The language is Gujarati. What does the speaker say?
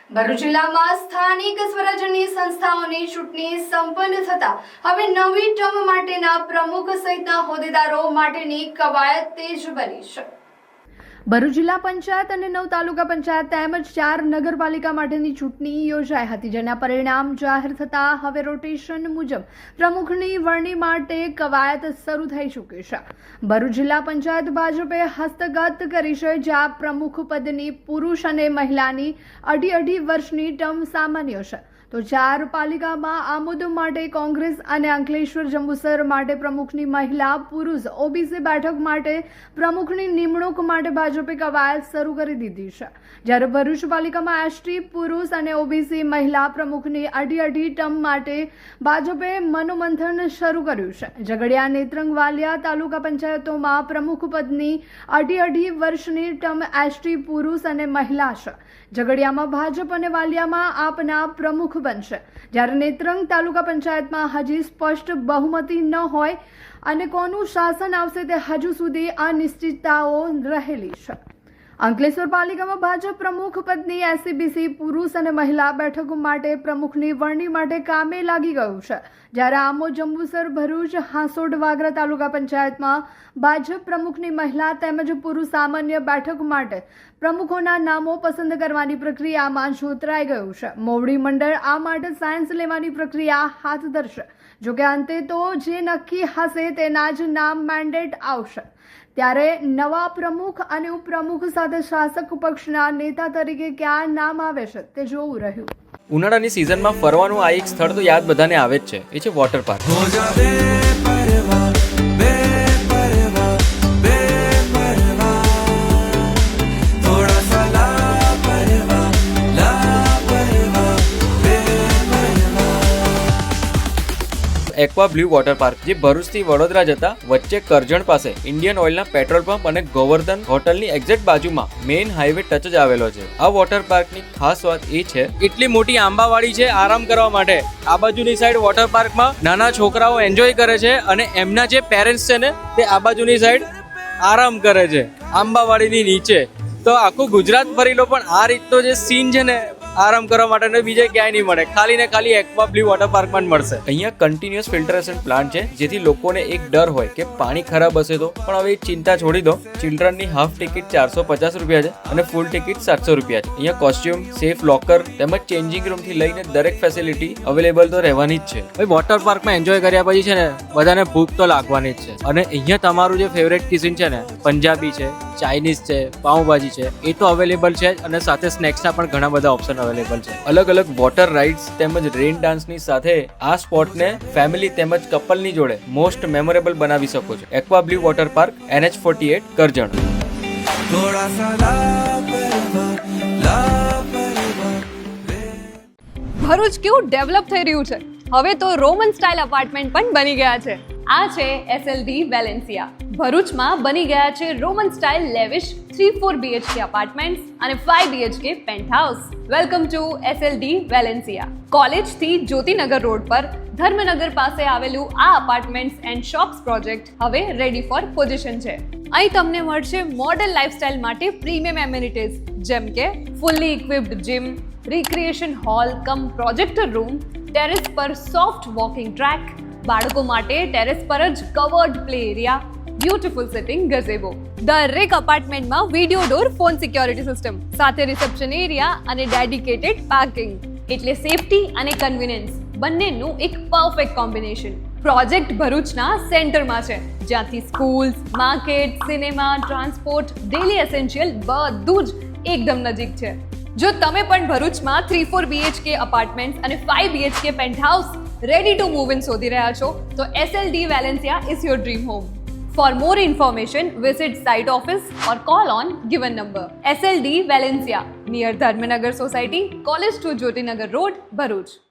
ભરૂચ જિલ્લામાં સ્થાનિક સ્વરાજ્યની સંસ્થાઓની ચૂંટણી સંપન્ન થતા હવે નવી ટર્મ માટેના પ્રમુખ સહિતના હોદ્દેદારો માટેની કવાયત તેજ બની છે. ભરૂચ જિલ્લા પંચાયત અને 9 તાલુકા પંચાયત તેમજ 4 નગરપાલિકા માટેની ચૂંટણી યોજાઈ હતી, જેના પરિણામ જાહેર થતા હવે રોટેશન મુજબ પ્રમુખની વરણી માટે કવાયત શરૂ થઈ ચૂકી છે. ભરૂચ જિલ્લા પંચાયત ભાજપે હસ્તગત કરી છે, જ્યાં પ્રમુખ પદની પુરુષ અને મહિલાની અઢી વર્ષની ટર્મ સામાન્ય છે. તો 4 પાલિકામાં આમોદ માટે કોંગ્રેસ અને અંકલેશ્વર જંબુસર માટે પ્રમુખની મહિલા પુરુષ ઓબીસી બેઠક માટે પ્રમુખની નિમણૂક માટે ભાજપે કવાયત શરૂ કરી દીધી છે, જ્યારે ભરૂચ પાલિકામાં એસટી પુરુષ અને ઓબીસી મહિલા પ્રમુખની અઢી ટર્મ માટે ભાજપે મનોમંથન શરૂ કર્યું છે. ઝઘડિયા, નેત્રંગ, વાલિયા તાલુકા પંચાયતોમાં પ્રમુખ પદની અઢી વર્ષની ટર્મ એસટી પુરુષ અને મહિલા છે. ઝઘડિયામાં ભાજપ અને વાલિયામાં આપના પ્રમુખ બનશે, જ્યારે નેત્રંગ તાલુકા પંચાયતમાં હજી સ્પષ્ટ બહુમતી ન હોય અને કોનું શાસન આવશે તે હજુ સુધી અનિશ્ચિતતાઓ રહેલી છે. અંકલેશ્વર પાલિકામાં ભાજપ પ્રમુખ પદની એસસીબીસી પુરુષ અને મહિલા બેઠકો માટે પ્રમુખની વરણી માટે કામે લાગી ગયું છે, જ્યારે આમોદ, જંબુસર, ભરૂચ, હાંસોડ, વાગરા તાલુકા પંચાયતમાં ભાજપ પ્રમુખની મહિલા તેમજ પુરુષ સામાન્ય બેઠક માટે પ્રમુખોના નામો પસંદ કરવાની પ્રક્રિયામાં જોતરાઈ ગયું છે. મોવડી મંડળ આ માટે સાયન્સ લેવાની પ્રક્રિયા હાથ ધરશે, જોકે અંતે તો જે નક્કી હશે તેના જ નામ મેન્ડેટ આવશે. ત્યારે નવા પ્રમુખ અને ઉપપ્રમુખ સાથે શાસક પક્ષના નેતા તરીકે ક્યાં નામ આવે છે તે જોવું રહ્યું. ઉનાળાની સિઝનમાં ફરવાનું આ એક સ્થળ તો યાદ બધાને આવે જ છે, એ છે water park. Aqua blue water park જે ભરૂચથી વડોદરા જતા વચ્ચે કરજણ પાસે ઇન્ડિયન ઓઇલના પેટ્રોલ પંપ અને ગોવર્ધન હોટલની એક્ઝેક્ટ બાજુમાં મેઇન હાઈવે ટચ જ આવેલો છે. આ વોટર પાર્કની ખાસ વાત એ છે, એટલી મોટી આંબાવાડી છે આરામ કરવા માટે. આ બાજુની સાઈડ વોટર પાર્કમાં નાના છોકરાઓ એન્જોય કરે છે અને એમના જે પેરેન્ટ્સ છે ને તે આ બાજુની સાઈડ આરામ કરે છે આંબાવાડીની નીચે. તો આખું ગુજરાત ફરી લો પણ આ રીતનો જે સીન છે ને આરામ કરવા માટે બીજે ક્યાંય નહીં મળે, ખાલી ને ખાલી એક્વા બ્લુ વોટર પાર્કમાં જ મળશે. અહીંયા કન્ટિન્યુઅસ ફિલ્ટરેશન પ્લાન્ટ છે, જેથી લોકોને એક ડર હોય કે પાણી ખરાબ હશે તો, પણ હવે ચિંતા છોડી દો. ચિલ્ડ્રનની હાફ ટિકિટ 450 રૂપિયા છે અને ફૂલ ટિકિટ 700 રૂપિયા છે. અહીંયા કોસ્ટ્યુમ, સેફ લોકર તેમજ ચેન્જિંગ રૂમ થી લઈને દરેક ફેસિલિટી અવેલેબલ તો રહેવાની જ છે. ભાઈ વોટર પાર્કમાં એન્જોય કર્યા પછી છે ને બધાને ભૂખ તો લાગવાની જ છે, અને અહીંયા તમારું જે ફેવરેટ કિચન છે ને, પંજાબી છે, ચાઇનીઝ છે, પાઉંભાજી છે, એ તો અવેલેબલ છે જ, અને સાથે સ્નેક્સના પણ ઘણા બધા ઓપ્શન અવેલેબલ છે. અલગ અલગ વોટર રાઇડ્સ તેમજ રેન ડાન્સની સાથે આ સ્પોટને ફેમિલી તેમજ કપલની જોડે મોસ્ટ મેમોરેબલ બનાવી શકો છો. Aqua blue water park, NH48, Karjan. Bharuch કેવું ડેવલપ થઈ રહ્યું છે. હવે તો રોમન સ્ટાઇલ અપાર્ટમેન્ટ પણ બની ગયા છે. આ છે SLD વેલેન્સિયા. ભરૂચમાં બની ગયા છે Roman style lavish 3-4 BHK apartments અને 5 BHK penthouse. Welcome to SLD Valencia. કોલેજથી જ્યોતિનગર રોડ પર ધર્મનગર પાસે આવેલું આ અપાર્ટમેન્ટ્સ એન્ડ શોપ્સ પ્રોજેક્ટ હવે રેડી ફોર પોઝિશન છે. અહીં તમને મળશે મોડર્ન લાઇફસ્ટાઇલ માટે પ્રીમિયમ એમિનિટીઝ, જેમ કે fully equipped gym, recreation hall cum projector room, terrace પર સોફ્ટ વોકિંગ ટ્રેક, બાળકો માટે ટેરેસ પર જ covered play area, beautiful sitting gazebo. દરેક અપાર્ટમેન્ટમાં video door phone security system સાથે રિસેપ્શન એરિયા અને ડેડિકેટેડ પાર્કિંગ, એટલે સેફટી અને કન્વીનિયન્સ બંનેનું એક પરફેક્ટ કોમ્બિનેશન. પ્રોજેક્ટ ભરૂચના સેન્ટરમાં છે, જ્યાંથી schools, market, cinema, transport, daily essential બધું જ એકદમ નજીક છે. જો તમે પણ ભરૂચમાં 3-4 BHK અપાર્ટમેન્ટ્સ અને 5 BHK penthouse ready to move in શોધી રહ્યા છો, તો SLD Valencia is your dream home. For more information, visit site office or call on given number. SLD Valencia, near Dharmanagar Society, College to Jyotinagar Road, Bharuch.